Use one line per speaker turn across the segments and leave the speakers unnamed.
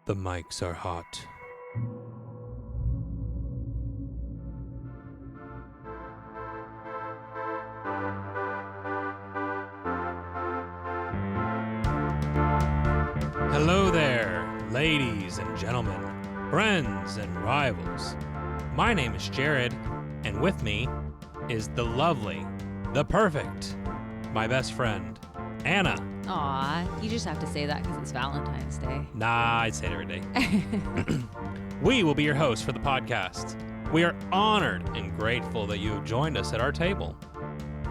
The mics are hot. Hello there, ladies and gentlemen, friends and rivals. My name is Jared, and with me is the lovely, the perfect, my best friend, Anna.
Aw, you just have to say that because it's Valentine's Day.
Nah, I say it every day. We will be your hosts for the podcast. We are honored and grateful that you have joined us at our table.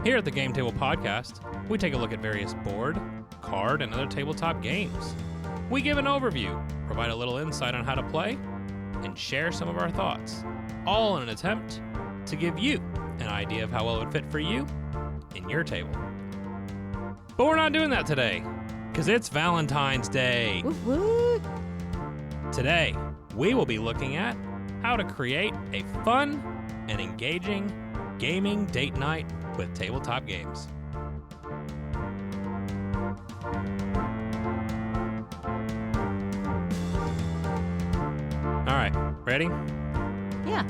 Here at the Game Table Podcast, we take a look at various board, card, and other tabletop games. We give an overview, provide a little insight on how to play, and share some of our thoughts, all in an attempt to give you an idea of how well it would fit for you in your table. But we're not doing that today, because it's Valentine's Day.
Woot woot.
Today, we will be looking at how to create a fun and engaging gaming date night with tabletop games. All right, ready?
Yeah.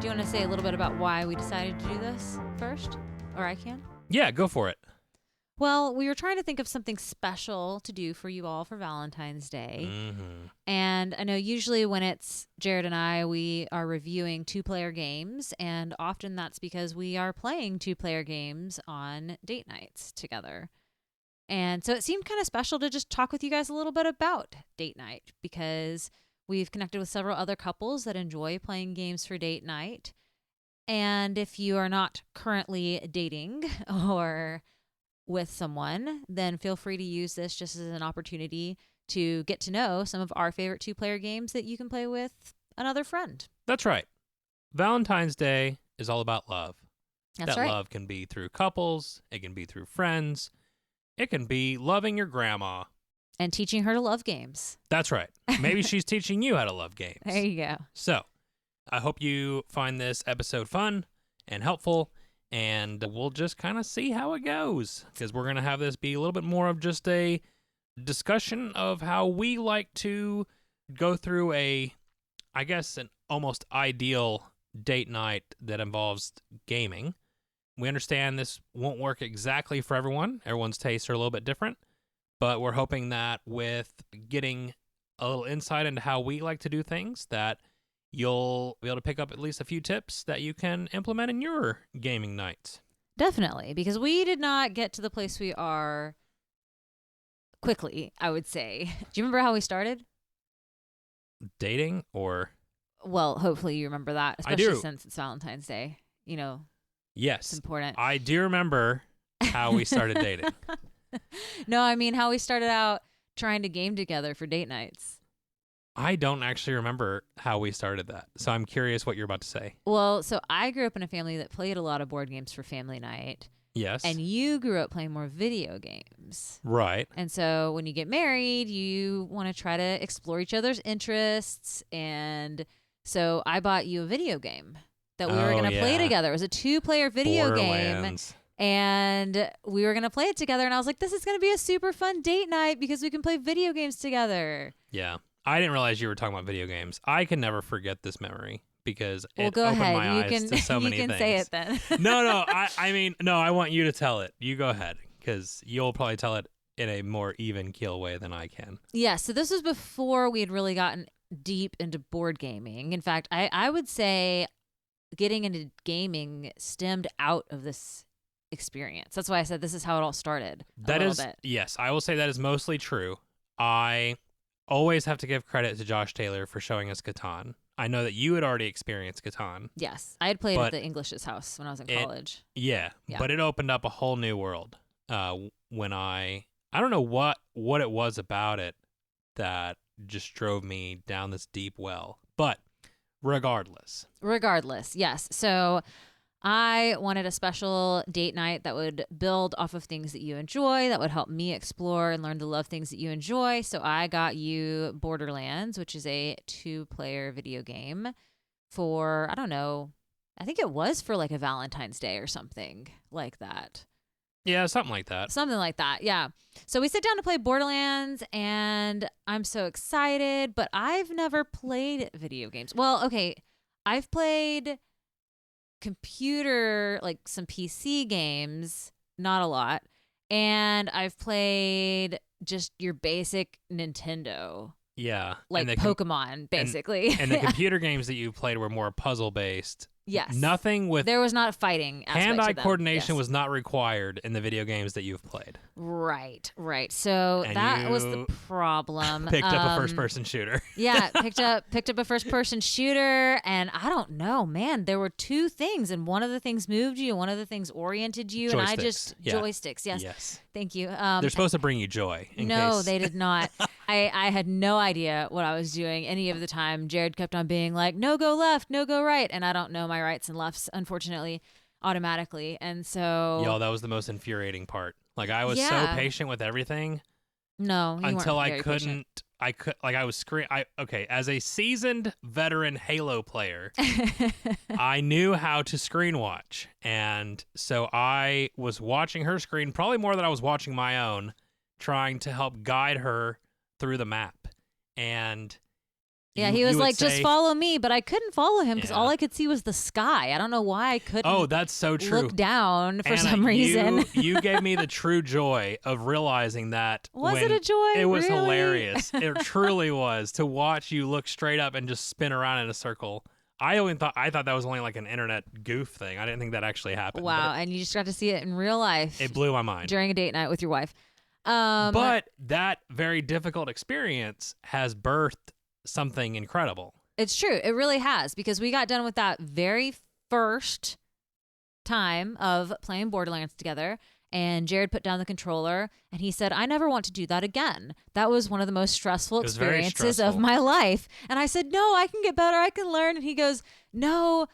Do you want to say a little bit about why we decided to do this first? Or I can?
Yeah, go for it.
Well, we were trying to think of something special to do for you all for Valentine's Day.
Mm-hmm.
And I know usually when it's Jared and I, we are reviewing two-player games, and often that's because we are playing two-player games on date nights together. And so it seemed kind of special to just talk with you guys a little bit about date night, because we've connected with several other couples that enjoy playing games for date night. And if you are not currently dating or with someone, then feel free to use this just as an opportunity to get to know some of our favorite two-player games that you can play with another friend.
That's right. Valentine's Day is all about love.
That's
that
right.
love can be through couples, it can be through friends, it can be loving your grandma.
And teaching her to love games.
That's right. Maybe she's teaching you how to love games.
There you go.
So, I hope you find this episode fun and helpful, and we'll just kind of see how it goes, because we're going to have this be a little bit more of just a discussion of how we like to go through an almost ideal date night that involves gaming. We understand this won't work exactly for everyone. Everyone's tastes are a little bit different, but we're hoping that with getting a little insight into how we like to do things, that you'll be able to pick up at least a few tips that you can implement in your gaming nights.
Definitely, because we did not get to the place we are quickly, I would say. Do you remember how we started?
Dating or?
Well, hopefully you remember that,
I
especially
do.
since it's Valentine's Day. You know, it's
Yes,
important.
I do remember how we started dating.
No, I mean how we started out trying to game together for date nights.
I don't actually remember how we started that, so I'm curious what you're about to say.
Well, so I grew up in a family that played a lot of board games for family night,
Yes.
and you grew up playing more video games.
Right.
And so when you get married, you want to try to explore each other's interests, and so I bought you a video game that we were going to play together. It was a two-player video game.
Borderlands.
And we were going to play it together, and I was like, this is going to be a super fun date night because we can play video games together.
Yeah. I didn't realize you were talking about video games. I can never forget this memory because
Well,
it
go
opened
ahead.
my
You
eyes
can
to so many
you can
things.
say it then.
No, I want you to tell it. You go ahead, because you'll probably tell it in a more even keel way than I can.
Yeah, so this was before we had really gotten deep into board gaming. In fact, I would say getting into gaming stemmed out of this experience. That's why I said this is how it all started.
Yes, I will say that is mostly true. I always have to give credit to Josh Taylor for showing us Catan. I know that you had already experienced Catan.
Yes, I had played at the English's house when I was in college.
Yeah,
Yeah.
but it opened up a whole new world when I don't know what it was about it that just drove me down this deep well. But regardless,
yes. So I wanted a special date night that would build off of things that you enjoy, that would help me explore and learn to love things that you enjoy. So I got you Borderlands, which is a 2-player video game for, I don't know, I think it was for like a Valentine's Day or something like that.
Yeah, something like that.
Something like that. Yeah. So we sit down to play Borderlands and I'm so excited, but I've never played video games. Well, okay. I've played computer, like some PC games, not a lot. And I've played just your basic Nintendo,
Yeah.
like Pokemon, basically.
And the computer games that you played were more puzzle based.
Yes.
Nothing with
there was not fighting aspect
hand-eye
to them.
coordination
Yes.
was not required in the video games that you've played.
Right. So
And
that was the
you
problem.
Picked up a first-person shooter.
Yeah, picked up a first-person shooter, and I don't know, man. There were two things, and one of the things moved you, and one of the things oriented you, and I just joysticks. Yes. Thank you.
They're supposed to bring you joy.
No, they did not. I had no idea what I was doing any of the time. Jared kept on being like, "No, go left, no, go right," and I don't know my rights and lefts, unfortunately, automatically, and so
Yo, that was the most infuriating part. Like I was so patient with everything.
No, you
until
weren't
I
very
couldn't.
patient.
I was okay, as a seasoned veteran Halo player, I knew how to screen watch. And so I was watching her screen probably more than I was watching my own, trying to help guide her through the map. And
yeah, he was like, just follow me, but I couldn't follow him because all I could see was the sky. I don't know why I couldn't.
Oh, that's so true.
Look down for
Anna,
some reason.
You gave me the true joy of realizing that.
Was it a joy?
It was
really?
hilarious. It truly was, to watch you look straight up and just spin around in a circle. I thought that was only like an internet goof thing. I didn't think that actually happened.
Wow, and you just got to see it in real life.
It blew my mind.
During a date night with your wife.
But that very difficult experience has birthed something incredible.
It's true. It really has, because we got done with that very first time of playing Borderlands together, and Jared put down the controller and he said, "I never want to do that again. That was one of the most stressful experiences of my life." And I said, "No, I can get better. I can learn." And he goes, "No,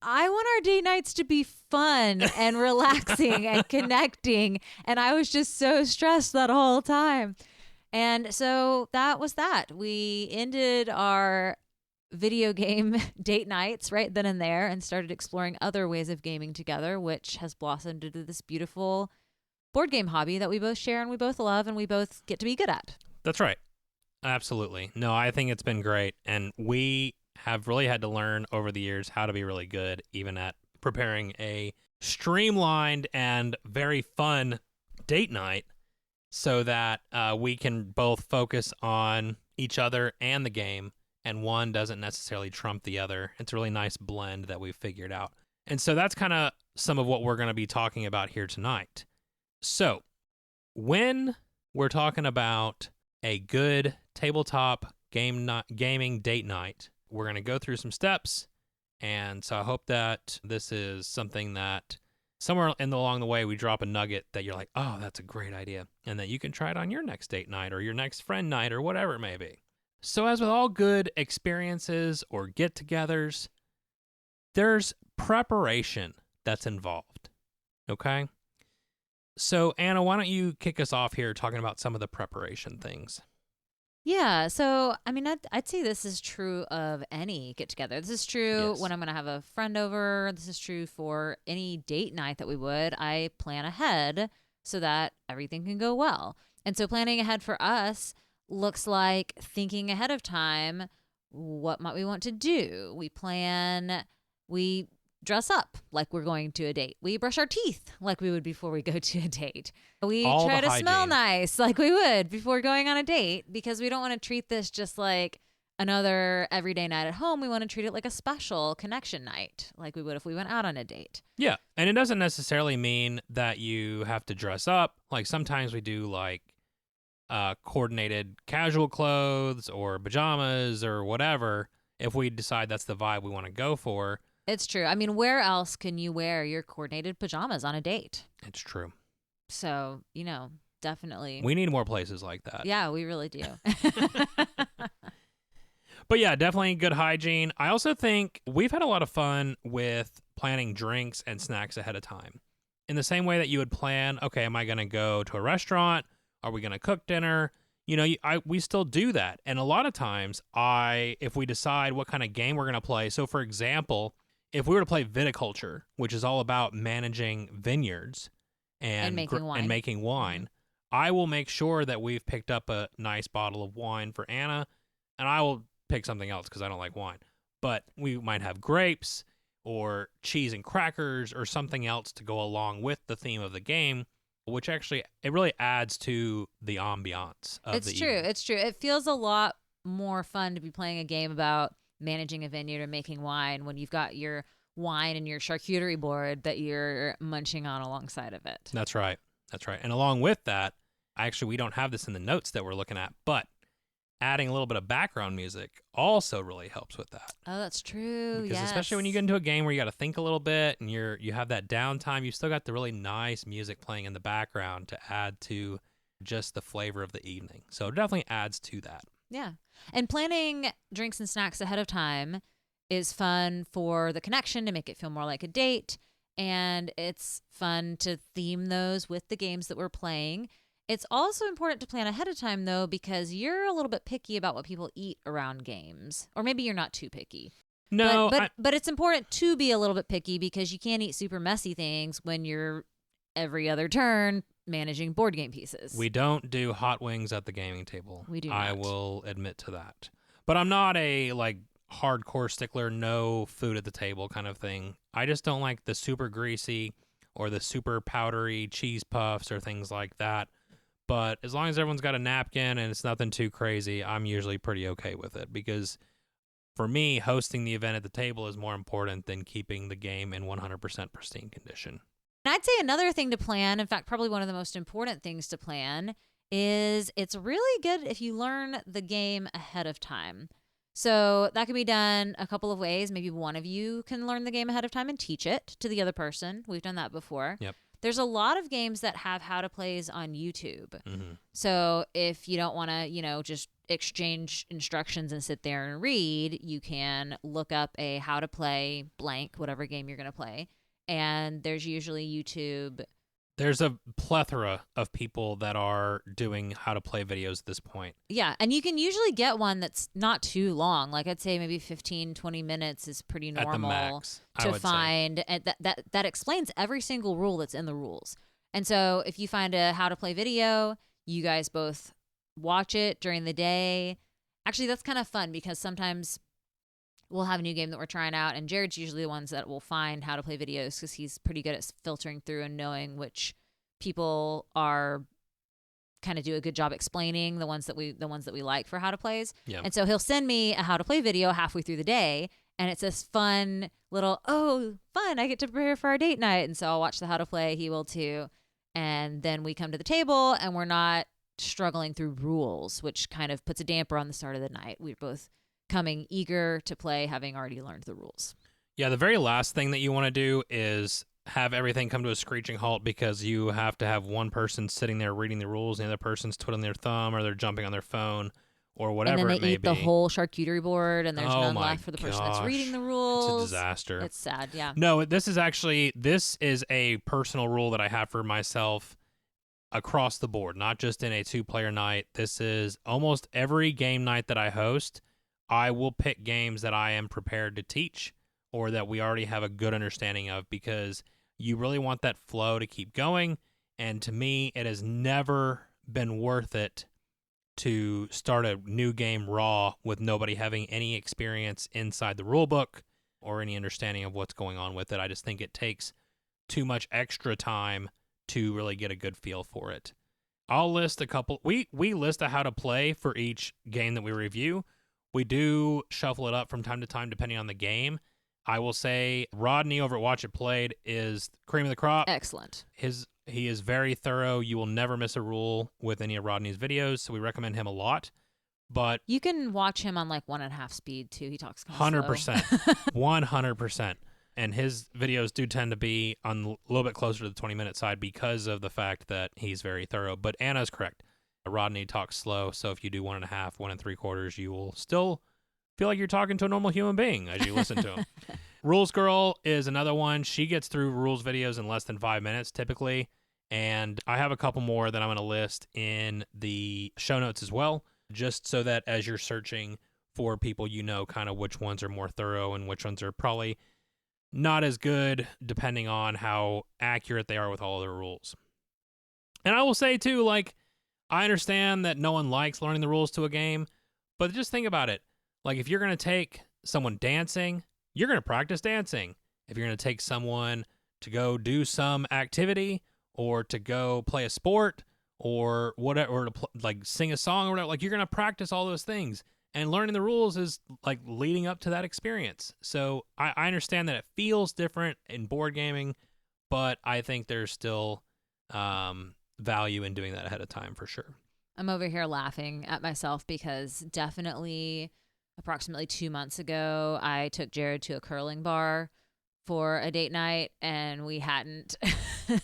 I want our date nights to be fun and relaxing and connecting." And I was just so stressed that whole time. And so that was that. We ended our video game date nights right then and there and started exploring other ways of gaming together, which has blossomed into this beautiful board game hobby that we both share and we both love and we both get to be good at.
That's right. Absolutely. No, I think it's been great. And we have really had to learn over the years how to be really good, even at preparing a streamlined and very fun date night, so that we can both focus on each other and the game, and one doesn't necessarily trump the other. It's a really nice blend that we've figured out. And so that's kind of some of what we're going to be talking about here tonight. So when we're talking about a good tabletop gaming date night, we're going to go through some steps. And so I hope that this is something that somewhere along the way, we drop a nugget that you're like, "Oh, that's a great idea," and that you can try it on your next date night or your next friend night or whatever it may be. So as with all good experiences or get-togethers, there's preparation that's involved, okay? So Anna, why don't you kick us off here talking about some of the preparation things?
Yeah, so I mean, I'd say this is true of any get together. This is true when I'm going to have a friend over. This is true for any date night that we would. I plan ahead so that everything can go well. And so planning ahead for us looks like thinking ahead of time, what might we want to do? We dress up like we're going to a date. We brush our teeth like we would before we go to a date. We try to smell nice like we would before going on a date, because we don't want to treat this just like another everyday night at home. We want to treat it like a special connection night, like we would if we went out on a date.
Yeah, and it doesn't necessarily mean that you have to dress up. Like sometimes we do like coordinated casual clothes or pajamas or whatever, if we decide that's the vibe we want to go for.
It's true. I mean, where else can you wear your coordinated pajamas on a date?
It's true.
So, definitely.
We need more places like that.
Yeah, we really do.
But yeah, definitely good hygiene. I also think we've had a lot of fun with planning drinks and snacks ahead of time. In the same way that you would plan, okay, am I going to go to a restaurant? Are we going to cook dinner? We still do that. And a lot of times, if we decide what kind of game we're going to play, so for example, if we were to play viticulture, which is all about managing vineyards,
And making wine.
and making wine, I will make sure that we've picked up a nice bottle of wine for Anna, and I will pick something else because I don't like wine. But we might have grapes or cheese and crackers or something else to go along with the theme of the game, which actually it really adds to the ambiance of the evening.
It's true. It feels a lot more fun to be playing a game about managing a vineyard or making wine when you've got your wine and your charcuterie board that you're munching on alongside of it.
That's right. That's right. And along with that, actually, we don't have this in the notes that we're looking at, but adding a little bit of background music also really helps with that.
Oh, that's true.
Because
yes.
especially when you get into a game where you got to think a little bit and you have that downtime, you still got the really nice music playing in the background to add to just the flavor of the evening. So it definitely adds to that.
Yeah. And planning drinks and snacks ahead of time is fun for the connection to make it feel more like a date. And it's fun to theme those with the games that we're playing. It's also important to plan ahead of time, though, because you're a little bit picky about what people eat around games. Or maybe you're not too picky.
No,
but it's important to be a little bit picky because you can't eat super messy things when you're every other turn managing board game pieces.
we don't do hot wings at the gaming table.
We do
I
not.
will admit to that. But I'm not a hardcore stickler, no food at the table kind of thing. I just don't like the super greasy or the super powdery cheese puffs or things like that. But as long as everyone's got a napkin and it's nothing too crazy, I'm usually pretty okay with it because for me, hosting the event at the table is more important than keeping the game in 100% pristine condition.
And I'd say another thing to plan, in fact, probably one of the most important things to plan, is it's really good if you learn the game ahead of time. So that can be done a couple of ways. Maybe one of you can learn the game ahead of time and teach it to the other person. We've done that before.
Yep.
There's a lot of games that have how to plays on YouTube.
Mm-hmm.
So if you don't want to, just exchange instructions and sit there and read, you can look up a how to play blank, whatever game you're going to play. And there's usually YouTube.
There's a plethora of people that are doing how to play videos at this point.
Yeah, and you can usually get one that's not too long. Like I'd say maybe 15, 20 minutes is pretty normal
At the max, I
to
would
find. And that explains every single rule that's in the rules. And so if you find a how to play video, you guys both watch it during the day. Actually, that's kind of fun because sometimes we'll have a new game that we're trying out, and Jared's usually the ones that will find how to play videos because he's pretty good at filtering through and knowing which people are kind of do a good job explaining the ones that we like for how to plays.
Yeah.
And so he'll send me a how to play video halfway through the day, and it's this fun little fun, I get to prepare for our date night. And so I'll watch the how to play, he will too, and then we come to the table and we're not struggling through rules, which kind of puts a damper on the start of the night. We're both coming eager to play, having already learned the rules.
Yeah, the very last thing that you want to do is have everything come to a screeching halt because you have to have one person sitting there reading the rules and the other person's twiddling their thumb or they're jumping on their phone or whatever it may be.
And then they eat the whole charcuterie board and there's none
my
left for the person that's
gosh.
reading the rules.
It's a disaster.
It's sad, yeah.
No, this is a personal rule that I have for myself across the board, not just in a two-player night. This is almost every game night that I host. I will pick games that I am prepared to teach or that we already have a good understanding of because you really want that flow to keep going. And to me, it has never been worth it to start a new game raw with nobody having any experience inside the rule book or any understanding of what's going on with it. I just think it takes too much extra time to really get a good feel for it. I'll list a couple. We list a how to play for each game that we review. We do shuffle it up from time to time depending on the game. I will say Rodney over at Watch It Played is cream of the crop.
Excellent.
He is very thorough. You will never miss a rule with any of Rodney's videos, so we recommend him a lot. But
you can watch him on like 1.5 speed too. He talks
100%, 100%. And his videos do tend to be on a little bit closer to the 20-minute side because of the fact that he's very thorough. But Anna's correct. Rodney talks slow, so if you do 1.5, 1 3/4, you will still feel like you're talking to a normal human being as you listen to him. Rules Girl is another one. She gets through rules videos in less than 5 minutes typically. And I have a couple more that I'm going to list in the show notes as well, just so that as you're searching for people, you know kind of which ones are more thorough and which ones are probably not as good depending on how accurate they are with all of their rules. And I will say too, like, I understand that no one likes learning the rules to a game, but just think about it. Like, if you're going to take someone dancing, you're going to practice dancing. If you're going to take someone to go do some activity or to go play a sport or whatever, or to like sing a song or whatever, like, you're going to practice all those things. And learning the rules is like leading up to that experience. So I understand that it feels different in board gaming, but I think there's still value in doing that ahead of time for sure.
I'm over here laughing at myself because definitely approximately 2 months ago, I took Jared to a curling bar for a date night and we hadn't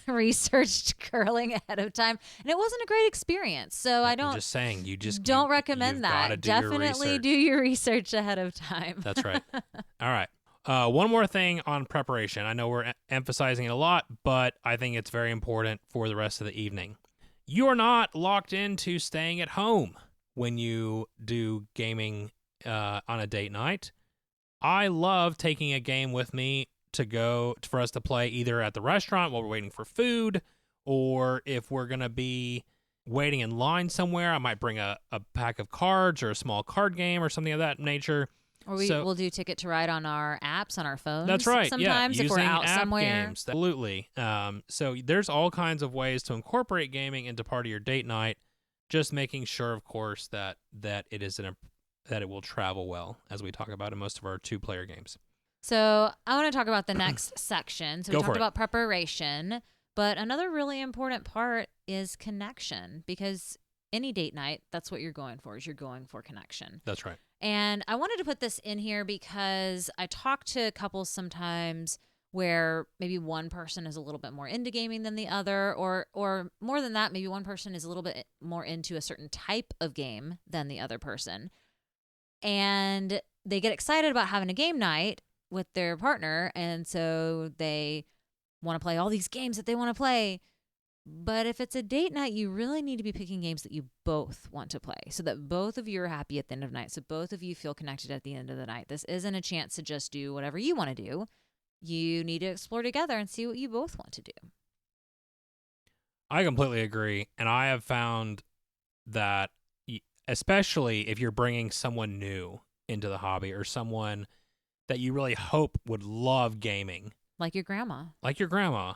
researched curling ahead of time. And it wasn't a great experience. So I
I'm just saying,
don't recommend
you've
that.
got to do your
Definitely
research.
do your research ahead of time.
That's right. All right. One more thing on preparation. I know we're emphasizing it a lot, but I think it's very important for the rest of the evening. You are not locked into staying at home when you do gaming on a date night. I love taking a game with me for us to play either at the restaurant while we're waiting for food, or if we're going to be waiting in line somewhere, I might bring a pack of cards or a small card game or something of that nature.
Or
So
we'll do Ticket to Ride on our apps, on our phones.
that's right.
Sometimes
Yeah,
if we're
using
out
app
somewhere.
games. Absolutely. So there's all kinds of ways to incorporate gaming into part of your date night. Just making sure, of course, that it is that it will travel well, as we talk about in most of our 2-player games.
So I want to talk about the next section. So we
Go for
talked
it.
about preparation, but another really important part is connection, because any date night, that's what you're going for, is you're going for connection.
That's right.
And I wanted to put this in here because I talk to couples sometimes where maybe one person is a little bit more into gaming than the other, or more than that, maybe one person is a little bit more into a certain type of game than the other person. And they get excited about having a game night with their partner, and so they want to play all these games that they want to play. But if it's a date night, you really need to be picking games that you both want to play so that both of you are happy at the end of the night, so both of you feel connected at the end of the night. This isn't a chance to just do whatever you want to do. You need to explore together and see what you both want to do.
I completely agree. And I have found that, especially if you're bringing someone new into the hobby or someone that you really hope would love gaming,
Like your grandma.
like your grandma,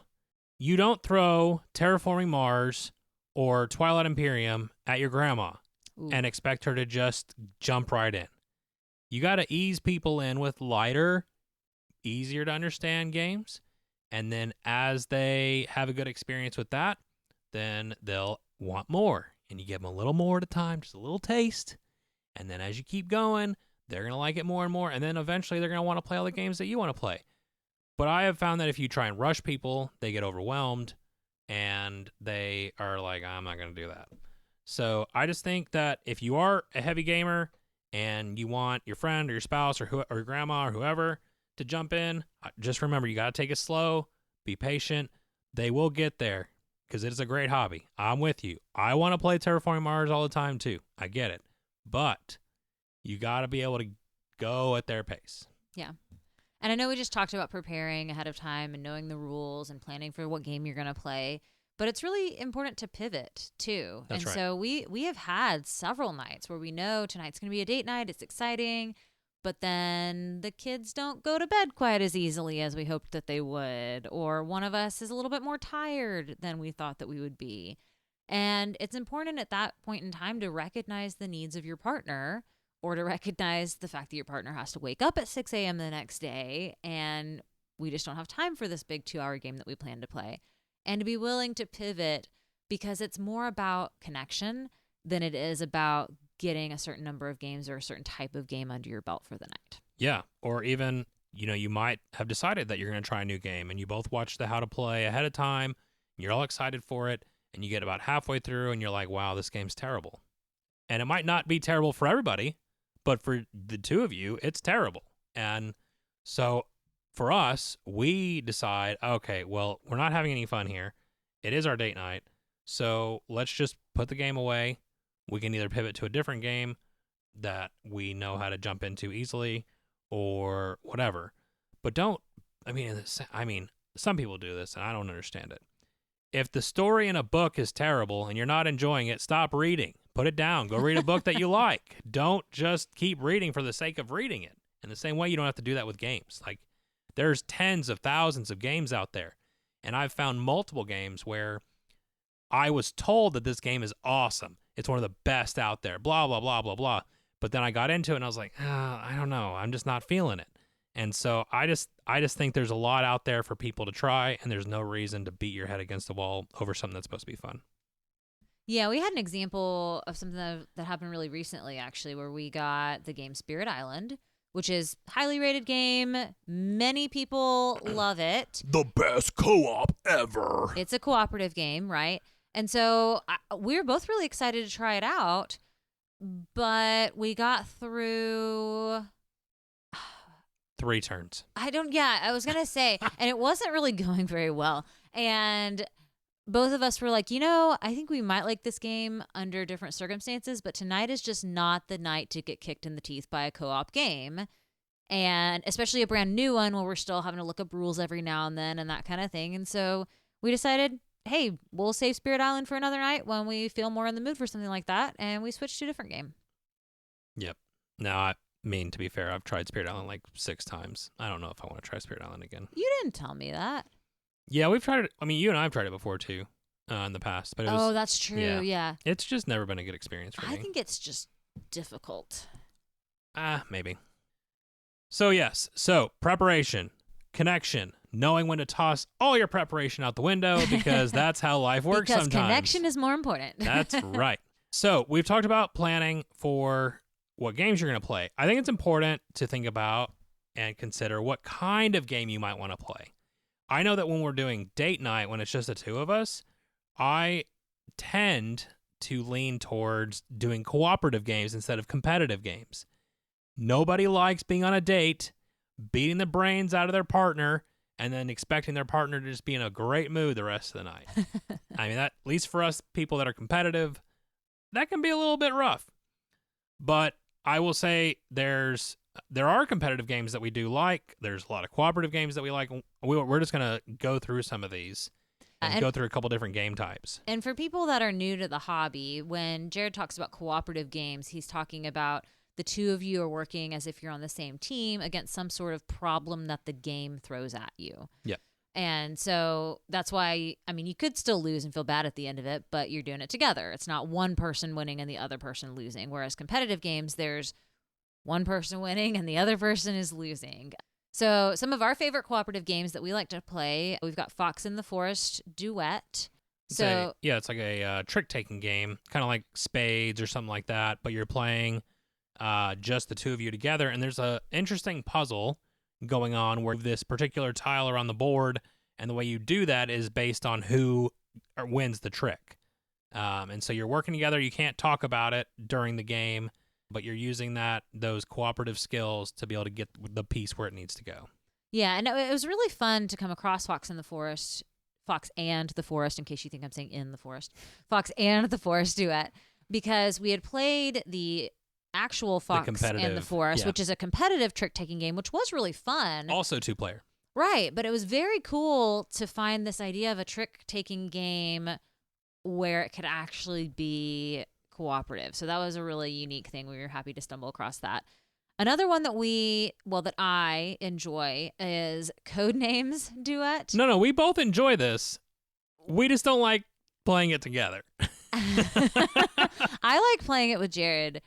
you don't throw Terraforming Mars or Twilight Imperium at your grandma
Ooh.
and expect her to just jump right in. You got to ease people in with lighter, easier to understand games. And then as they have a good experience with that, then they'll want more. And you give them a little more at a time, just a little taste. And then as you keep going, they're going to like it more and more. And then eventually they're going to want to play all the games that you want to play. But I have found that if you try and rush people, they get overwhelmed and they are like, I'm not going to do that. So I just think that if you are a heavy gamer and you want your friend or your spouse or your grandma or whoever to jump in, just remember, you got to take it slow, be patient. They will get there because it is a great hobby. I'm with you. I want to play Terraforming Mars all the time too. I get it. But you got to be able to go at their pace.
Yeah. And I know we just talked about preparing ahead of time and knowing the rules and planning for what game you're going to play, but it's really important to pivot too.
That's right.
So we have had several nights where we know tonight's going to be a date night. It's exciting, but then the kids don't go to bed quite as easily as we hoped that they would, or one of us is a little bit more tired than we thought that we would be. And it's important at that point in time to recognize the needs of your partner, or to recognize the fact that your partner has to wake up at 6 a.m. the next day and we just don't have time for this big 2-hour game that we plan to play. And to be willing to pivot, because it's more about connection than it is about getting a certain number of games or a certain type of game under your belt for the night.
Yeah. Or even, you might have decided that you're going to try a new game and you both watch the how to play ahead of time. And you're all excited for it. And you get about halfway through and you're like, wow, this game's terrible. And it might not be terrible for everybody, but for the two of you, it's terrible. And so for us, we decide, okay, well, we're not having any fun here. It is our date night. So let's just put the game away. We can either pivot to a different game that we know how to jump into easily or whatever. But some people do this and I don't understand it. if the story in a book is terrible and you're not enjoying it, stop reading. Put it down. Go read a book that you like. Don't just keep reading for the sake of reading it. In the same way, you don't have to do that with games. Like, there's tens of thousands of games out there. And I've found multiple games where I was told that this game is awesome. It's one of the best out there, blah, blah, blah, blah, blah. But then I got into it and I was like, I don't know. I'm just not feeling it. And so I just think there's a lot out there for people to try, and there's no reason to beat your head against the wall over something that's supposed to be fun.
Yeah, we had an example of something that happened really recently, actually, where we got the game Spirit Island, which is highly rated game. Many people love it.
The best co-op ever.
It's a cooperative game, right? And so we were both really excited to try it out, but we got through
3 turns.
I was going to say, and it wasn't really going very well. And both of us were like, I think we might like this game under different circumstances, but tonight is just not the night to get kicked in the teeth by a co-op game. And especially a brand new one where we're still having to look up rules every now and then and that kind of thing. And so we decided, hey, we'll save Spirit Island for another night when we feel more in the mood for something like that. And we switched to a different game.
Yep. Now, to be fair, I've tried Spirit Island like 6 times. I don't know if I want to try Spirit Island again.
You didn't tell me that.
Yeah, we've tried it. I mean, you and I have tried it before too, in the past. But it was,
that's true. Yeah.
It's just never been a good experience for me.
I think it's just difficult.
Maybe. So yes. So preparation, connection, knowing when to toss all your preparation out the window because that's how life works
because
sometimes.
Connection is more important.
That's right. So we've talked about planning for what games you're going to play. I think it's important to think about and consider what kind of game you might want to play. I know that when we're doing date night, when it's just the two of us, I tend to lean towards doing cooperative games instead of competitive games. Nobody likes being on a date, beating the brains out of their partner, and then expecting their partner to just be in a great mood the rest of the night. I mean, that, at least for us people that are competitive, that can be a little bit rough. But I will say there are competitive games that we do like. There's a lot of cooperative games that we like. We're just going to go through some of these and go through a couple different game types.
And for people that are new to the hobby, when Jared talks about cooperative games, he's talking about the two of you are working as if you're on the same team against some sort of problem that the game throws at you.
Yep.
And so that's why, I mean, you could still lose and feel bad at the end of it, but you're doing it together. It's not one person winning and the other person losing. Whereas competitive games, there's one person winning and the other person is losing. So some of our favorite cooperative games that we like to play, we've got Fox in the Forest Duet.
It's like a trick-taking game, kind of like Spades or something like that, but you're playing just the two of you together, and there's a interesting puzzle going on where this particular tile are on the board, and the way you do that is based on who wins the trick. And so you're working together. You can't talk about it during the game, but you're using those cooperative skills to be able to get the piece where it needs to go.
Yeah, and it was really fun to come across Fox and the Forest, in case you think I'm saying in the forest, Fox and the Forest Duet, because we had played the actual Fox and the Forest, which is a competitive trick-taking game, which was really fun.
Also 2-player.
Right, but it was very cool to find this idea of a trick-taking game where it could actually be cooperative. So that was a really unique thing. We were happy to stumble across that. Another one that I enjoy is Codenames Duet.
No, we both enjoy this. We just don't like playing it together.
I like playing it with Jared.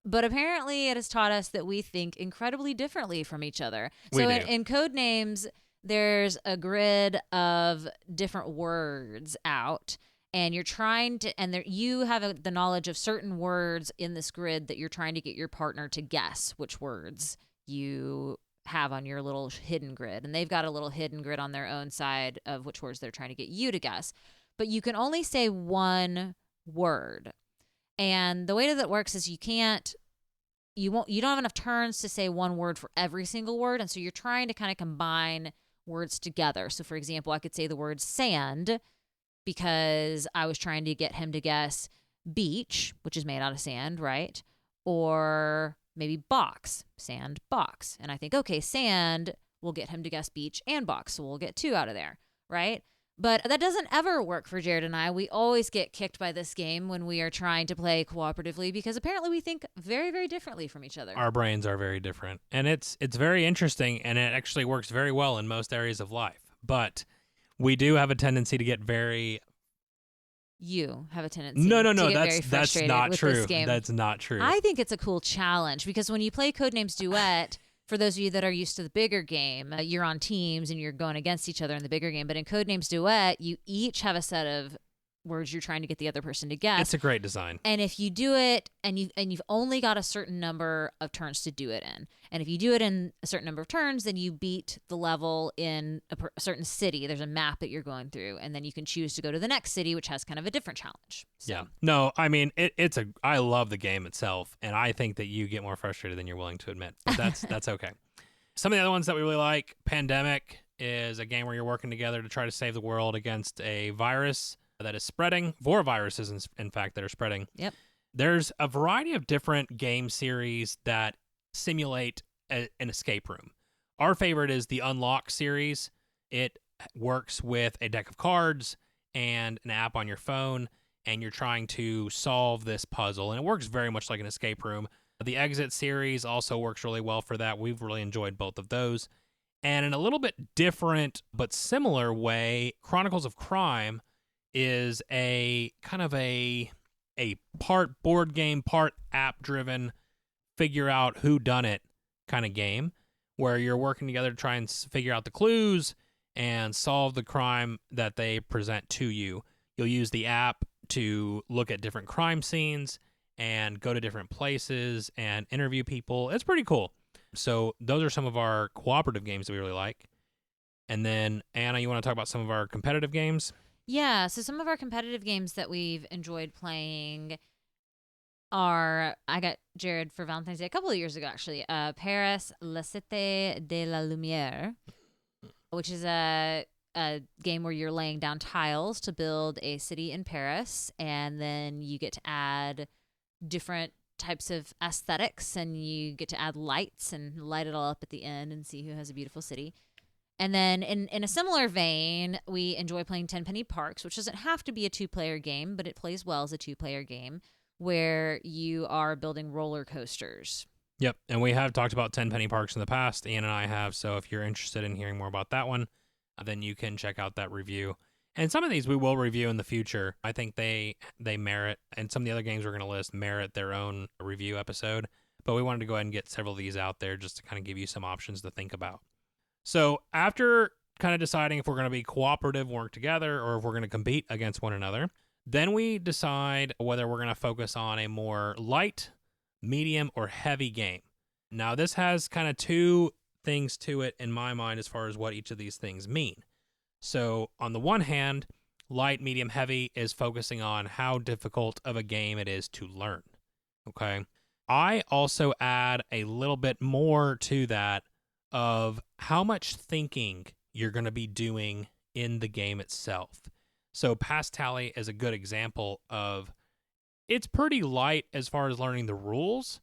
But apparently it has taught us that we think incredibly differently from each other. So in Codenames, there's a grid of different words out, and you're trying to, and you have the knowledge of certain words in this grid that you're trying to get your partner to guess which words you have on your little hidden grid. And they've got a little hidden grid on their own side of which words they're trying to get you to guess. But you can only say one word. And the way that works is you don't have enough turns to say one word for every single word. And so you're trying to kind of combine words together. So for example, I could say the word sand because I was trying to get him to guess beach, which is made out of sand, right? Or maybe box, sand, box. And I think, okay, sand will get him to guess beach and box. So we'll get 2 out of there, right? But that doesn't ever work for Jared and I. We always get kicked by this game when we are trying to play cooperatively because apparently we think very, very differently from each other.
Our brains are very different. And it's very interesting, and it actually works very well in most areas of life. But we do have a tendency to get very...
You have a tendency
No,
to get
that's
very frustrated
not
with
true.
this game.
That's not true.
I think it's a cool challenge because when you play Codenames Duet, for those of you that are used to the bigger game, you're on teams and you're going against each other in the bigger game. But in Codenames Duet, you each have a set of words you're trying to get the other person to guess.
It's a great design.
And if you do it and you've only got a certain number of turns to do it in, and if you do it in a certain number of turns, then you beat the level in a certain city. There's a map that you're going through, and then you can choose to go to the next city, which has kind of a different challenge. So.
Yeah. No, I mean, I love the game itself, and I think that you get more frustrated than you're willing to admit. But that's okay. Some of the other ones that we really like, Pandemic is a game where you're working together to try to save the world against a virus that is spreading, 4 viruses, in fact, that are spreading.
Yep.
There's a variety of different game series that simulate an escape room. Our favorite is the Unlock series. It works with a deck of cards and an app on your phone, and you're trying to solve this puzzle, and it works very much like an escape room. The Exit series also works really well for that. We've really enjoyed both of those. And in a little bit different but similar way, Chronicles of Crime is a kind of a part board game, part app driven, figure out who done it kind of game where you're working together to try and figure out the clues and solve the crime that they present to you. You'll use the app to look at different crime scenes and go to different places and interview people. It's pretty cool. So those are some of our cooperative games that we really like. And then, Anna, you want to talk about some of our competitive games?
Yeah, so some of our competitive games that we've enjoyed playing are, I got Jared for Valentine's Day a couple of years ago, actually, Paris, La Cité de la Lumière, which is a game where you're laying down tiles to build a city in Paris, and then you get to add different types of aesthetics, and you get to add lights and light it all up at the end and see who has a beautiful city. And then in a similar vein, we enjoy playing Tenpenny Parks, which doesn't have to be a 2-player game, but it plays well as a 2-player game where you are building roller coasters.
Yep, and we have talked about Tenpenny Parks in the past, Ian and I have, so if you're interested in hearing more about that one, then you can check out that review. And some of these we will review in the future. I think they merit, and some of the other games we're going to list merit their own review episode, but we wanted to go ahead and get several of these out there just to kind of give you some options to think about. So after kind of deciding if we're going to be cooperative, work together, or if we're going to compete against one another, then we decide whether we're going to focus on a more light, medium, or heavy game. Now, this has kind of 2 things to it in my mind as far as what each of these things mean. So on the one hand, light, medium, heavy is focusing on how difficult of a game it is to learn. Okay. I also add a little bit more to that of how much thinking you're going to be doing in the game itself. So Pass Tally is a good example of it's pretty light as far as learning the rules,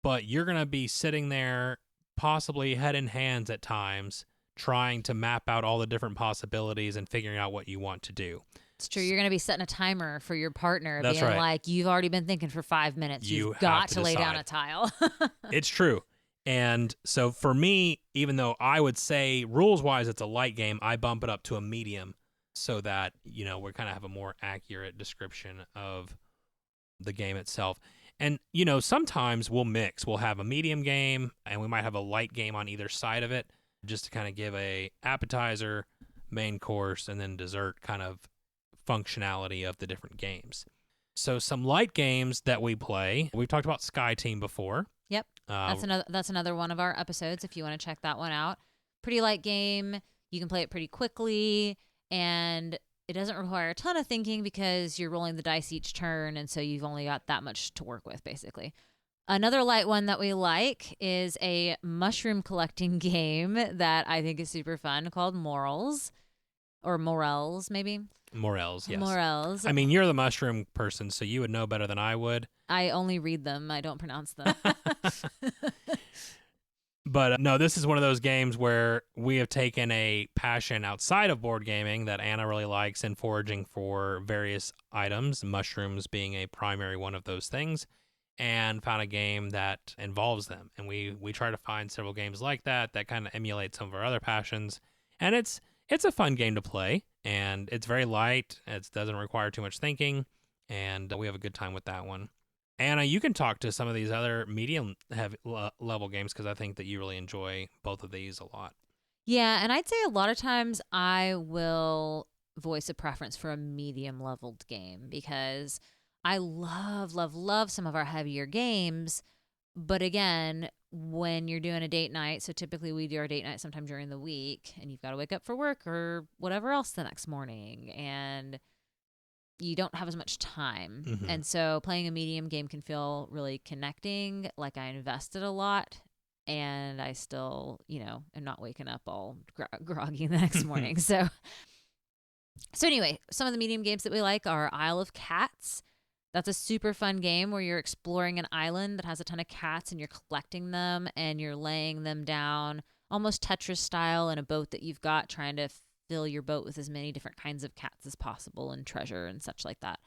but you're going to be sitting there possibly head in hands at times trying to map out all the different possibilities and figuring out what you want to do.
It's true. You're going to be setting a timer for your partner,
That's
being
right.
like, you've already been thinking for 5 minutes. You've got to lay down a tile.
It's true. And so for me, even though I would say rules-wise it's a light game, I bump it up to a medium so that, we kind of have a more accurate description of the game itself. And, sometimes we'll mix. We'll have a medium game, and we might have a light game on either side of it just to kind of give a appetizer, main course, and then dessert kind of functionality of the different games. So some light games that we play, we've talked about Sky Team before.
Yep. That's another one of our episodes if you want to check that one out. Pretty light game. You can play it pretty quickly, and it doesn't require a ton of thinking because you're rolling the dice each turn, and so you've only got that much to work with, basically. Another light one that we like is a mushroom collecting game that I think is super fun called Morels, or Morels, maybe.
Morels, yes.
Morels.
I mean, you're the mushroom person, so you would know better than I would.
I only read them. I don't pronounce them.
But no, this is one of those games where we have taken a passion outside of board gaming that Anna really likes in foraging for various items, mushrooms being a primary one of those things, and found a game that involves them. And we try to find several games like that kind of emulate some of our other passions. And it's a fun game to play, and it's very light. It doesn't require too much thinking, and we have a good time with that one. Anna, you can talk to some of these other medium level games because I think that you really enjoy both of these a lot.
Yeah, and I'd say a lot of times I will voice a preference for a medium leveled game because I love, love, love some of our heavier games. But again, when you're doing a date night, so typically we do our date night sometime during the week, and you've got to wake up for work or whatever else the next morning, and you don't have as much time.
Mm-hmm.
And so playing a medium game can feel really connecting, like I invested a lot, and I still, am not waking up all groggy the next morning. So anyway, some of the medium games that we like are Isle of Cats. That's a super fun game where you're exploring an island that has a ton of cats and you're collecting them and you're laying them down almost Tetris style in a boat that you've got, trying to fill your boat with as many different kinds of cats as possible and treasure and such like that.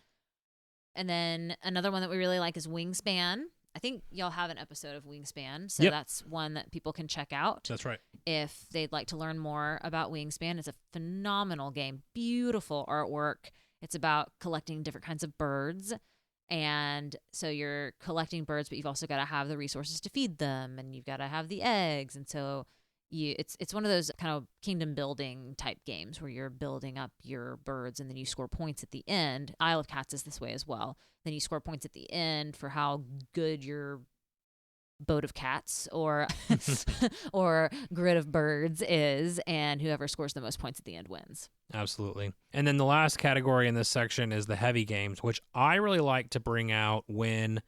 And then another one that we really like is Wingspan. I think y'all have an episode of Wingspan, so that's one that people can check out.
That's right.
If they'd like to learn more about Wingspan. It's a phenomenal game, beautiful artwork. It's about collecting different kinds of birds. And so you're collecting birds, but you've also got to have the resources to feed them, and you've got to have the eggs. And so it's one of those kind of kingdom building type games where you're building up your birds and then you score points at the end. Isle of Cats is this way as well. Then you score points at the end for how good your boat of cats or or grid of birds is, and whoever scores the most points at the end wins.
Absolutely. And then the last category in this section is the heavy games, which I really like to bring out when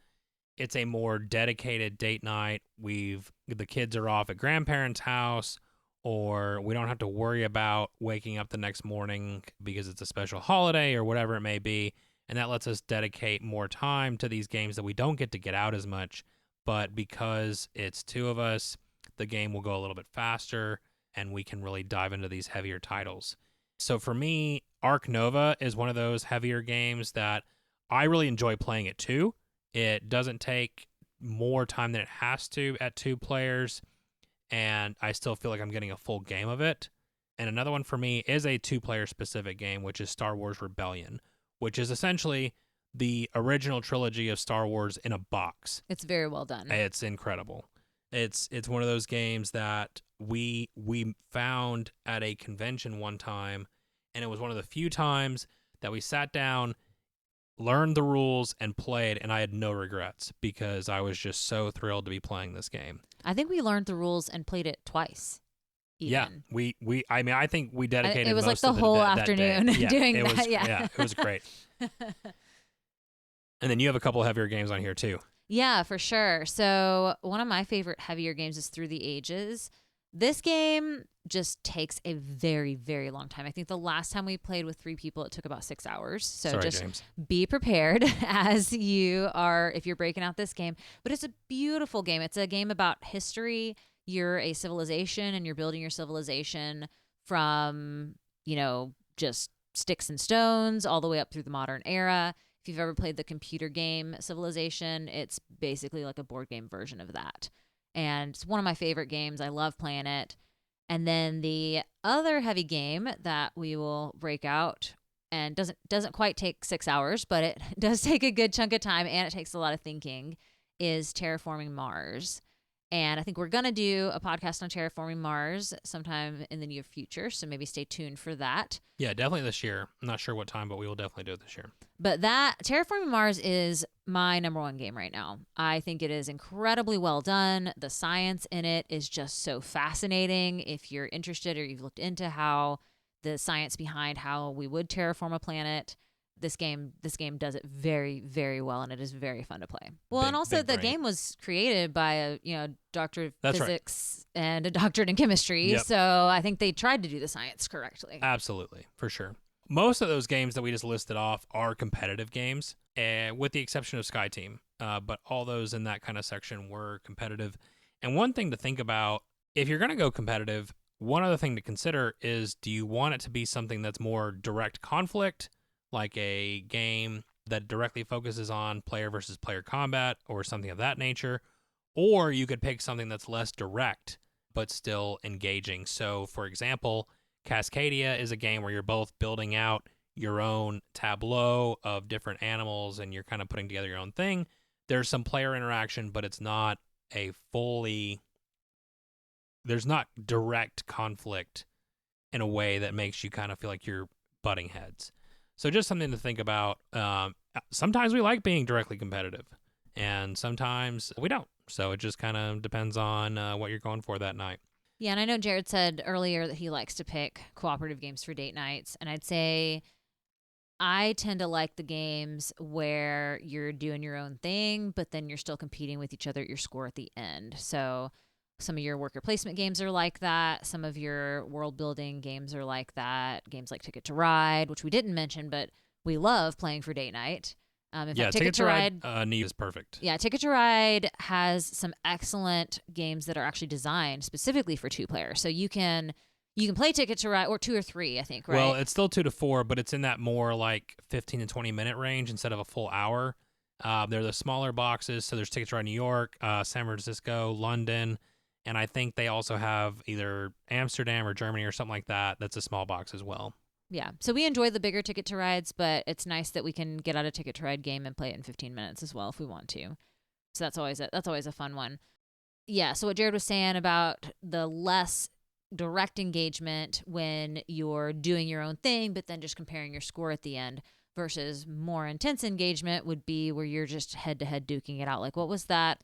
it's a more dedicated date night. The kids are off at grandparents' house, or we don't have to worry about waking up the next morning because it's a special holiday or whatever it may be. And that lets us dedicate more time to these games that we don't get to get out as much. But because it's two of us, the game will go a little bit faster and we can really dive into these heavier titles. So for me, Ark Nova is one of those heavier games that I really enjoy playing it too. It doesn't take more time than it has to at two players, and I still feel like I'm getting a full game of it. And another one for me is a two-player specific game, which is Star Wars Rebellion, which is essentially the original trilogy of Star Wars in a box.
It's very well done.
It's incredible. It's one of those games that we found at a convention one time, and it was one of the few times that we sat down, learned the rules, and played, and I had no regrets because I was just so thrilled to be playing this game.
I think we learned the rules and played it twice. Even.
Yeah, I think we dedicated.
It was
most
like
of
the whole
that
afternoon
day.
doing
it
that.
Was,
yeah,
it was great. And then you have a couple heavier games on here too.
Yeah, for sure. So one of my favorite heavier games is Through the Ages. This game just takes a very, very long time. I think the last time we played with 3 people, it took about 6 hours. So
Sorry,
just
James.
be prepared if you're breaking out this game. But it's a beautiful game. It's a game about history. You're a civilization and you're building your civilization from, just sticks and stones all the way up through the modern era. If you've ever played the computer game Civilization, it's basically like a board game version of that. And it's one of my favorite games. I love playing it. And then the other heavy game that we will break out, and doesn't quite take 6 hours, but it does take a good chunk of time and it takes a lot of thinking, is Terraforming Mars. And I think we're going to do a podcast on Terraforming Mars sometime in the near future, so maybe stay tuned for that.
Yeah, definitely this year. I'm not sure what time, but we will definitely do it this year.
But that Terraforming Mars is my number one game right now. I think it is incredibly well done. The science in it is just so fascinating. If you're interested or you've looked into how the science behind how we would terraform a planet, this game does it very, very well, and it is very fun to play. Well, and also the game was created by a doctor of physics and a doctorate in chemistry.
Yep.
So I think they tried to do the science correctly.
Absolutely, for sure. Most of those games that we just listed off are competitive games, with the exception of Sky Team. But all those in that kind of section were competitive. And one thing to think about, if you're going to go competitive, one other thing to consider is, do you want it to be something that's more direct conflict, like a game that directly focuses on player versus player combat or something of that nature? Or you could pick something that's less direct, but still engaging. So, for example, Cascadia is a game where you're both building out your own tableau of different animals and you're kind of putting together your own thing. There's some player interaction, but it's not a fully, there's not direct conflict in a way that makes you kind of feel like you're butting heads. So just something to think about. Sometimes we like being directly competitive, and sometimes we don't. So it just kind of depends on what you're going for that night.
Yeah, and I know Jared said earlier that he likes to pick cooperative games for date nights, and I'd say I tend to like the games where you're doing your own thing, but then you're still competing with each other at your score at the end. So some of your worker placement games are like that. Some of your world building games are like that. Games like Ticket to Ride, which we didn't mention, but we love playing for date night. In fact,
Ticket to Ride is perfect.
Yeah, Ticket to Ride has some excellent games that are actually designed specifically for 2 players. So you can play Ticket to Ride, or 2 or 3, I think, right?
Well, it's still 2 to 4, but it's in that more like 15 to 20 minute range instead of a full hour. They're the smaller boxes. So there's Ticket to Ride New York, San Francisco, London, and I think they also have either Amsterdam or Germany or something like that. That's a small box as well.
Yeah. So we enjoy the bigger Ticket to Rides, but it's nice that we can get out a Ticket to Ride game and play it in 15 minutes as well if we want to. So that's always a fun one. Yeah. So what Jared was saying about the less direct engagement when you're doing your own thing, but then just comparing your score at the end, versus more intense engagement would be where you're just head to head duking it out. Like what was that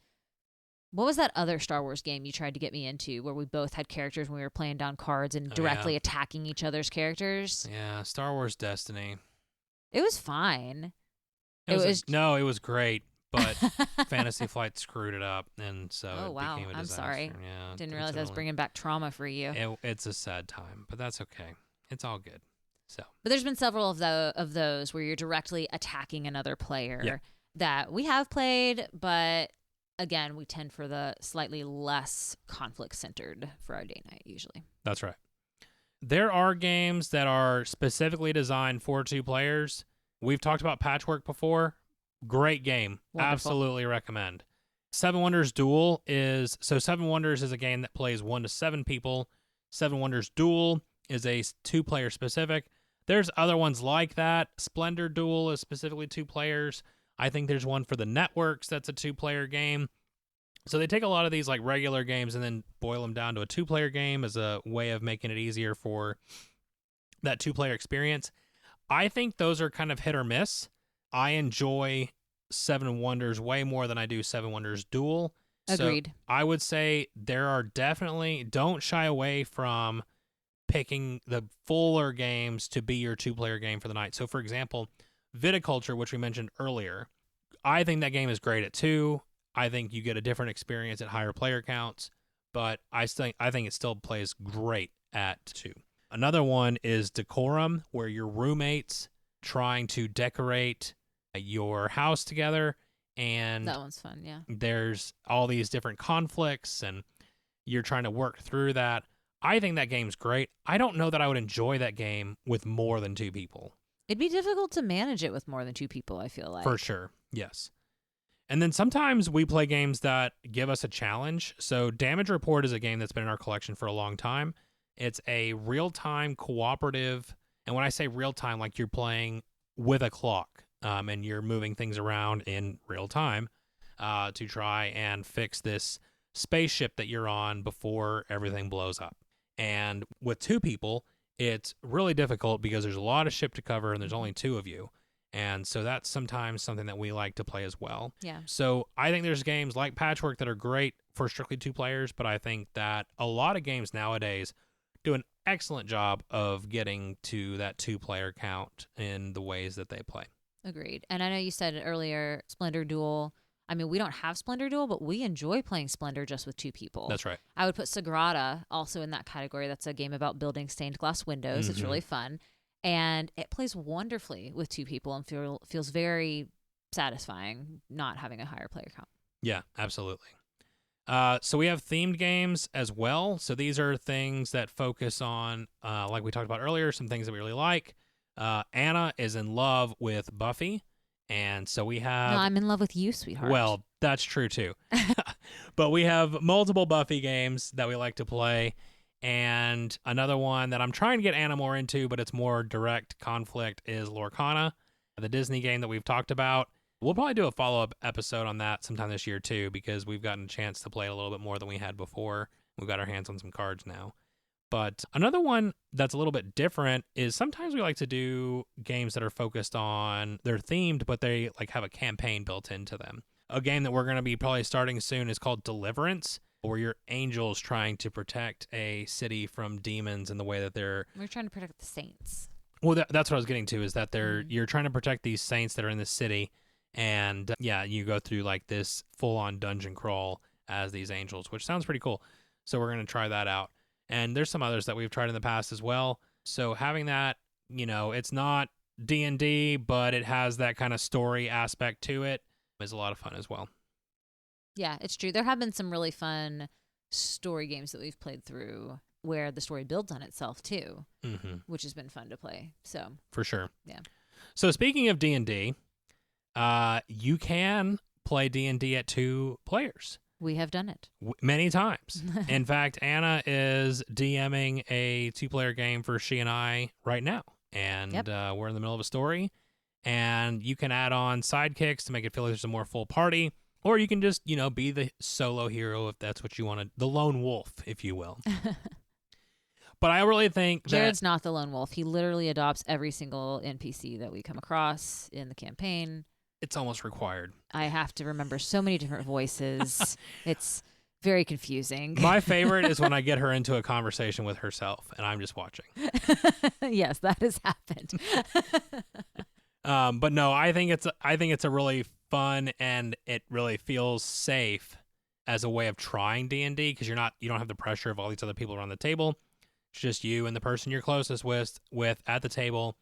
other Star Wars game you tried to get me into where we both had characters when we were playing down cards and directly attacking each other's characters?
Yeah, Star Wars Destiny.
It was fine.
It was great, but Fantasy Flight screwed it up, and so it became a disaster.
I'm sorry.
Yeah,
Didn't realize I was bringing back trauma for you.
It's a sad time, but that's okay. It's all good. So,
but there's been several of those where you're directly attacking another player that we have played, but again, we tend for the slightly less conflict-centered for our date night, usually.
That's right. There are games that are specifically designed for 2 players. We've talked about Patchwork before. Great game.
Wonderful.
Absolutely recommend. Seven Wonders Duel is... So Seven Wonders is a game that plays 1 to 7 people. Seven Wonders Duel is a 2-player specific. There's other ones like that. Splendor Duel is specifically 2 players. I think there's one for the networks that's a 2-player game. So they take a lot of these like regular games and then boil them down to a 2-player game as a way of making it easier for that 2-player experience. I think those are kind of hit or miss. I enjoy Seven Wonders way more than I do Seven Wonders Duel.
Agreed.
So I would say there are definitely, don't shy away from picking the fuller games to be your 2-player game for the night. So for example, Viticulture, which we mentioned earlier, I think that game is great at 2. I think you get a different experience at higher player counts, but I think it still plays great at 2. Another one is Decorum, where you're roommates trying to decorate your house together, and
that one's fun, yeah.
There's all these different conflicts, and you're trying to work through that. I think that game's great. I don't know that I would enjoy that game with more than 2 people.
It'd be difficult to manage it with more than 2 people, I feel like.
For sure, yes. And then sometimes we play games that give us a challenge. So Damage Report is a game that's been in our collection for a long time. It's a real-time cooperative, and when I say real-time, like you're playing with a clock, and you're moving things around in real time to try and fix this spaceship that you're on before everything blows up. And with 2 people, it's really difficult because there's a lot of ship to cover and there's only 2 of you. And so that's sometimes something that we like to play as well.
Yeah.
So I think there's games like Patchwork that are great for strictly 2 players, but I think that a lot of games nowadays do an excellent job of getting to that 2-player count in the ways that they play.
Agreed. And I know you said earlier, Splendor Duel. I mean, we don't have Splendor Duel, but we enjoy playing Splendor just with 2 people.
That's right.
I would put Sagrada also in that category. That's a game about building stained glass windows. It's really fun. And it plays wonderfully with 2 people and feels very satisfying not having a higher player count.
Yeah, absolutely. So we have themed games as well. So these are things that focus on, like we talked about earlier, some things that we really like. Anna is in love with Buffy, and so we
No,
have.
I'm in love with you, sweetheart.
Well, that's true too. But we have multiple Buffy games that we like to play. And another one that I'm trying to get Anna more into, but it's more direct conflict, is Lorcana, the Disney game that we've talked about. We'll probably do a follow-up episode on that sometime this year too, because we've gotten a chance to play it a little bit more than we had before. We've got our hands on some cards now. But another one that's a little bit different is sometimes we like to do games that are focused on, they're themed, but they like have a campaign built into them. A game that we're going to be probably starting soon is called Deliverance, where you're angels trying to protect a city from demons in the way that they're.
We're trying to protect the saints.
Well, that's what I was getting to, is that you're trying to protect these saints that are in the city. And yeah, you go through like this full-on dungeon crawl as these angels, which sounds pretty cool. So we're going to try that out. And there's some others that we've tried in the past as well. So having that, it's not D&D, but it has that kind of story aspect to it, is a lot of fun as well.
Yeah, it's true. There have been some really fun story games that we've played through where the story builds on itself too, which has been fun to play. So
for sure.
Yeah.
So speaking of D&D, you can play D&D at 2 players.
We have done it.
Many times. In fact, Anna is DMing a 2-player game for she and I right now. And we're in the middle of a story. And you can add on sidekicks to make it feel like there's a more full party. Or you can just, be the solo hero if that's what you want to. The lone wolf, if you will. But I really think
Jared's not the lone wolf. He literally adopts every single NPC that we come across in the campaign.
It's almost required.
I have to remember so many different voices. It's very confusing.
My favorite is when I get her into a conversation with herself and I'm just watching.
Yes, that has happened.
But no, I think it's a really fun, and it really feels safe as a way of trying D&D, because you don't have the pressure of all these other people around the table. It's just you and the person you're closest with at the table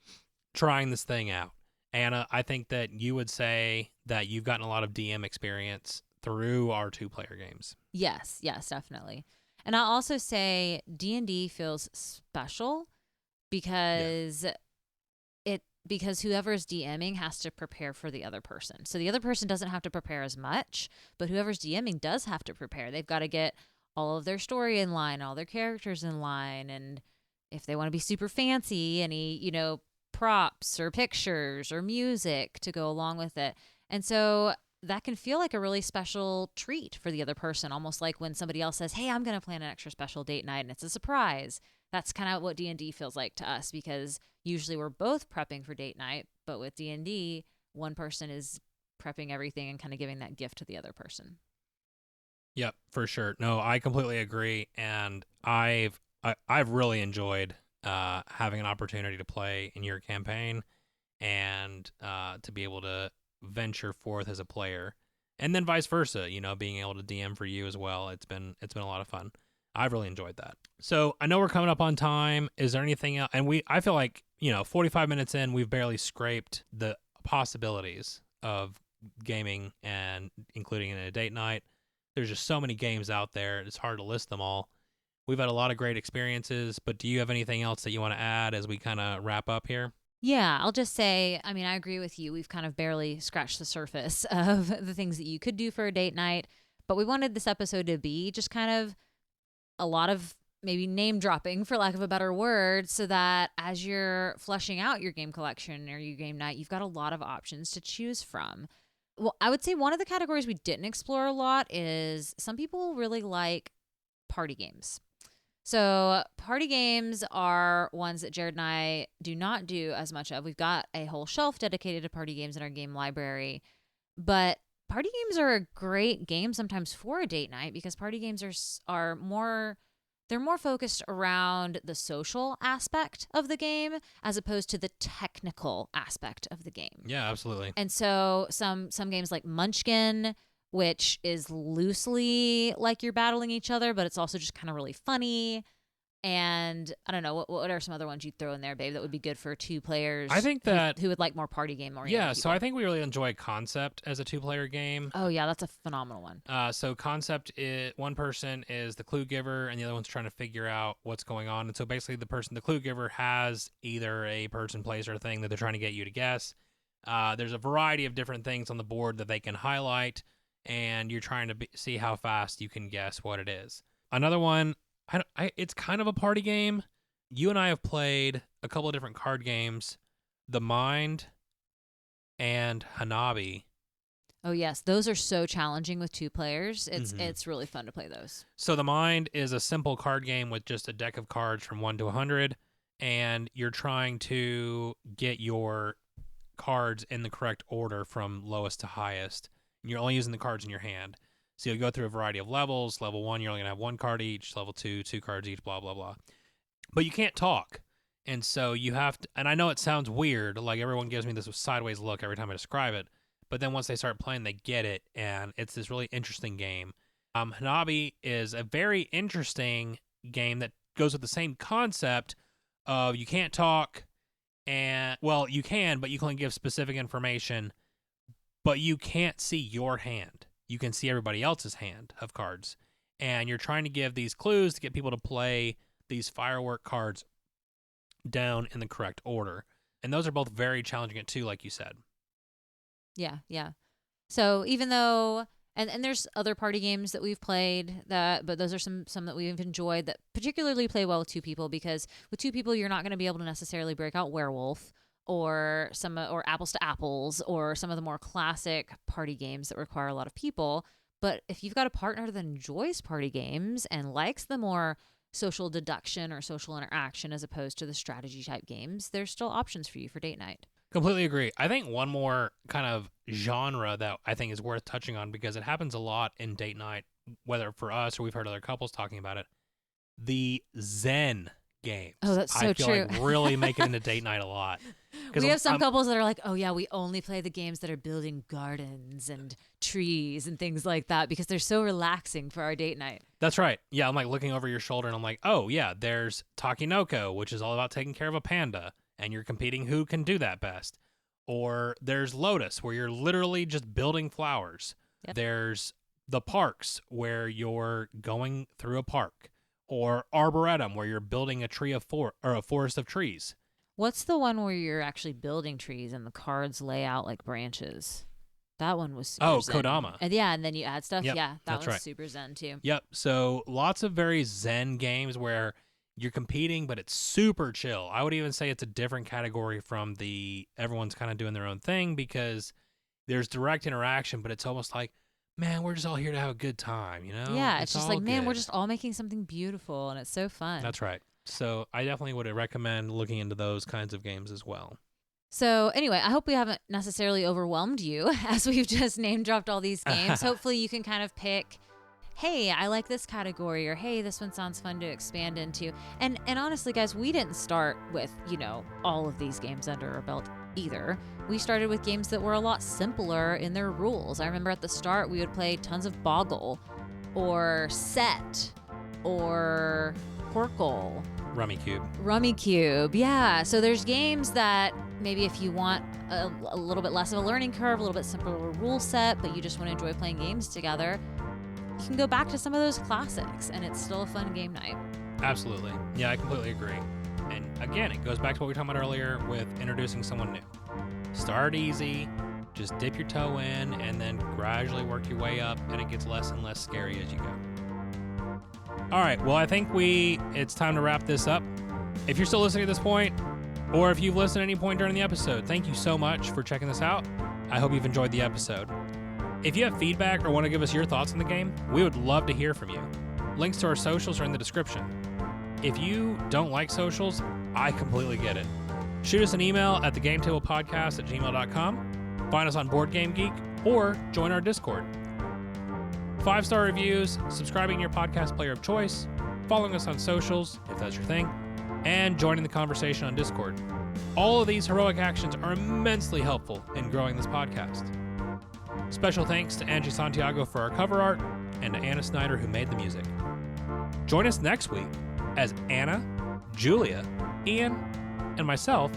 trying this thing out. Anna, I think that you would say that you've gotten a lot of DM experience through our 2-player games.
Yes, definitely. And I'll also say D&D feels special because because whoever's DMing has to prepare for the other person. So the other person doesn't have to prepare as much, but whoever's DMing does have to prepare. They've got to get all of their story in line, all their characters in line, and if they want to be super fancy, any, props or pictures or music to go along with it. And so that can feel like a really special treat for the other person, almost like when somebody else says, hey, I'm going to plan an extra special date night and it's a surprise. That's kind of what D&D feels like to us, because usually we're both prepping for date night, but with D&D, one person is prepping everything and kind of giving that gift to the other person.
Yep, for sure. No, I completely agree, and I've really enjoyed having an opportunity to play in your campaign and to be able to venture forth as a player, and then vice versa. Being able to DM for you as well. It's been a lot of fun. I've really enjoyed that. So I know we're coming up on time. Is there anything else? And I feel like 45 minutes in, we've barely scraped the possibilities of gaming, and including in a date night. There's just so many games out there. It's hard to list them all. We've had a lot of great experiences, but do you have anything else that you want to add as we kind of wrap up here?
Yeah, I'll just say, I agree with you. We've kind of barely scratched the surface of the things that you could do for a date night, but we wanted this episode to be just kind of a lot of maybe name dropping, for lack of a better word, so that as you're fleshing out your game collection or your game night, you've got a lot of options to choose from. Well, I would say one of the categories we didn't explore a lot is some people really like party games. So party games are ones that Jared and I do not do as much of. We've got a whole shelf dedicated to party games in our game library, but party games are a great game sometimes for a date night, because party games are more, they're more focused around the social aspect of the game as opposed to the technical aspect of the game.
Yeah, absolutely.
And so some games like Munchkin, which is loosely like you're battling each other, but it's also just kind of really funny. And I don't know, what are some other ones you'd throw in there, babe, that would be good for 2 players?
I think that
who would like more party game oriented.
Yeah, so I think we really enjoy Concept as a 2-player game.
Oh yeah, that's a phenomenal one.
So Concept is one person is the clue giver, and the other one's trying to figure out what's going on. And so basically, the clue giver has either a person, place, or thing that they're trying to get you to guess. There's a variety of different things on the board that they can highlight, and you're trying to see how fast you can guess what it is. Another one, it's kind of a party game. You and I have played a couple of different card games, The Mind and Hanabi.
Oh yes, those are so challenging with 2 players. It's really fun to play those.
So The Mind is a simple card game with just a deck of cards from 1 to 100, and you're trying to get your cards in the correct order from lowest to highest. And you're only using the cards in your hand. So you'll go through a variety of levels. Level 1, you're only going to have 1 card each. Level 2, 2 cards each, blah, blah, blah. But you can't talk. And so you have to, and I know it sounds weird, like everyone gives me this sideways look every time I describe it, but then once they start playing, they get it, and it's this really interesting game. Hanabi is a very interesting game that goes with the same concept of you can't talk, and, well, you can, but you can only give specific information, but you can't see your hand. You can see everybody else's hand of cards, and you're trying to give these clues to get people to play these firework cards down in the correct order. And those are both very challenging at 2, like you said.
Yeah. So even though, and there's other party games that we've played but those are some that we've enjoyed that particularly play well with 2 people, because with 2 people, you're not going to be able to necessarily break out Werewolf or Apples to Apples or some of the more classic party games that require a lot of people. But if you've got a partner that enjoys party games and likes the more social deduction or social interaction as opposed to the strategy type games, there's still options for you for date night.
Completely agree. I think one more kind of genre that I think is worth touching on, because it happens a lot in date night, whether for us or we've heard other couples talking about it, the Zen games.
Oh, that's so true.
I feel like really make it into date night a lot.
We have some couples that are like, oh yeah, we only play the games that are building gardens and trees and things like that because they're so relaxing for our date night.
That's right. Yeah, I'm like looking over your shoulder and I'm like, oh yeah, there's Takinoko, which is all about taking care of a panda, and you're competing who can do that best. Or there's Lotus, where you're literally just building flowers.
Yep.
There's the Parks, where you're going through a park. Or Arboretum, where you're building a forest of trees.
What's the one where you're actually building trees and the cards lay out like branches? That one was super zen.
Kodama.
And then you add stuff.
Yep,
yeah, that one's
right.
super zen too.
Yep. So lots of very zen games where you're competing, but it's super chill. I would even say it's a different category from the everyone's kind of doing their own thing, because there's direct interaction, but it's almost like, man, we're just all here to have a good time, you know?
Yeah, it's just like, man,
good.
we're just all making something beautiful, and it's so fun.
That's right. So I definitely would recommend looking into those kinds of games as well.
So anyway, I hope we haven't necessarily overwhelmed you as we've just name dropped all these games. Hopefully you can kind of pick, hey, I like this category, or hey, this one sounds fun to expand into. And honestly, guys, we didn't start with, all of these games under our belt either. We started with games that were a lot simpler in their rules. I remember at the start we would play tons of Boggle or Set or Porkle. Rummy Cube, yeah. So there's games that maybe if you want a little bit less of a learning curve, a little bit simpler rule set, but you just want to enjoy playing games together, you can go back to some of those classics, and it's still a fun game night.
Absolutely. Yeah, I completely agree. And again, it goes back to what we were talking about earlier with introducing someone new. Start easy, just dip your toe in, and then gradually work your way up, and it gets less and less scary as you go. All right, well, I think it's time to wrap this up. If you're still listening at this point, or if you've listened at any point during the episode, thank you so much for checking this out. I hope you've enjoyed the episode. If you have feedback or want to give us your thoughts on the game, we would love to hear from you. Links to our socials are in the description. If you don't like socials, I completely get it. Shoot us an email at thegametablepodcast@gmail.com, find us on Board Game Geek, or join our Discord. 5-star reviews, subscribing to your podcast player of choice, following us on socials, if that's your thing, and joining the conversation on Discord. All of these heroic actions are immensely helpful in growing this podcast. Special thanks to Angie Santiago for our cover art, and to Anna Snyder who made the music. Join us next week as Anna, Julia, Ian, and myself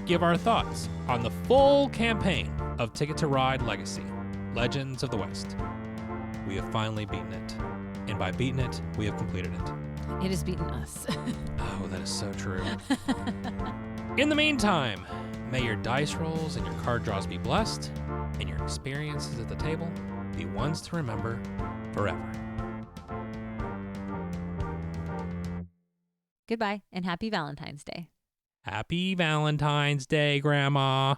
give our thoughts on the full campaign of Ticket to Ride Legacy, Legends of the West. We have finally beaten it, and by beating it, we have completed it.
It has beaten us.
Oh, that is so true. In the meantime, may your dice rolls and your card draws be blessed, and your experiences at the table be ones to remember forever.
Goodbye and happy Valentine's Day.
Happy Valentine's Day, Grandma.